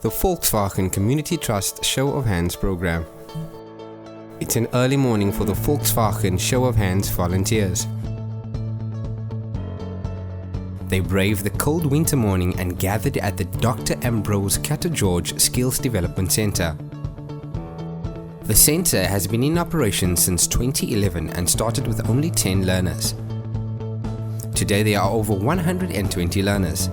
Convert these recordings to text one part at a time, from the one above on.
the Volkswagen Community Trust Show of Hands program. It's an early morning for the Volkswagen Show of Hands volunteers. They braved the cold winter morning and gathered at the Dr Ambrose Cato George Skills Development Center. The center has been in operation since 2011 and started with only 10 learners. Today there are over 120 learners.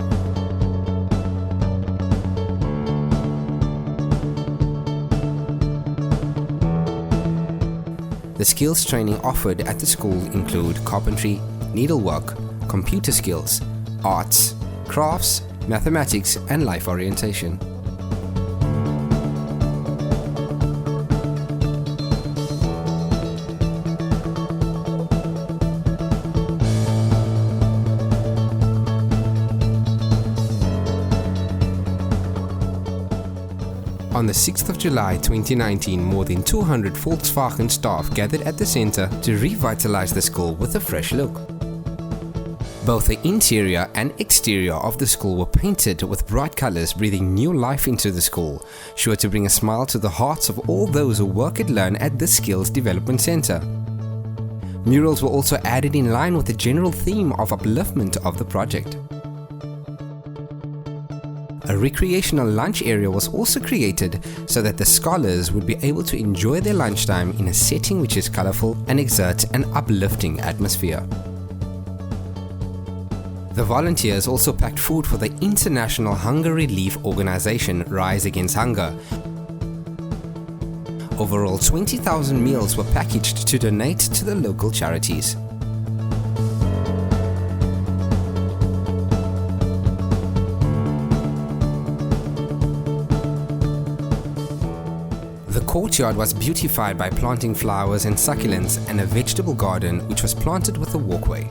The skills training offered at the school include carpentry, needlework, computer skills, arts, crafts, mathematics and life orientation. On the 6th of July 2019, more than 200 Volkswagen staff gathered at the center to revitalize the school with a fresh look. Both the interior and exterior of the school were painted with bright colors, breathing new life into the school, sure to bring a smile to the hearts of all those who work and learn at the Skills Development Center. Murals were also added in line with the general theme of upliftment of the project. A recreational lunch area was also created so that the scholars would be able to enjoy their lunchtime in a setting which is colorful and exerts an uplifting atmosphere. The volunteers also packed food for the international hunger relief organization Rise Against Hunger. Overall, 20,000 meals were packaged to donate to the local charities. The courtyard was beautified by planting flowers and succulents and a vegetable garden which was planted with a walkway.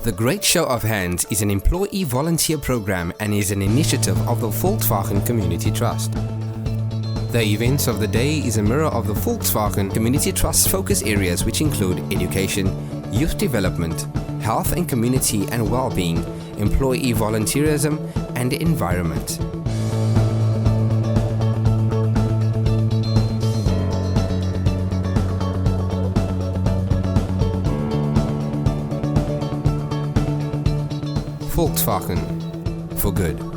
The Great Show of Hands is an employee volunteer program and is an initiative of the Volkswagen Community Trust. The events of the day is a mirror of the Volkswagen Community Trust's focus areas, which include education, youth development, health and community and well-being, employee volunteerism and environment. Volkswagen For Good.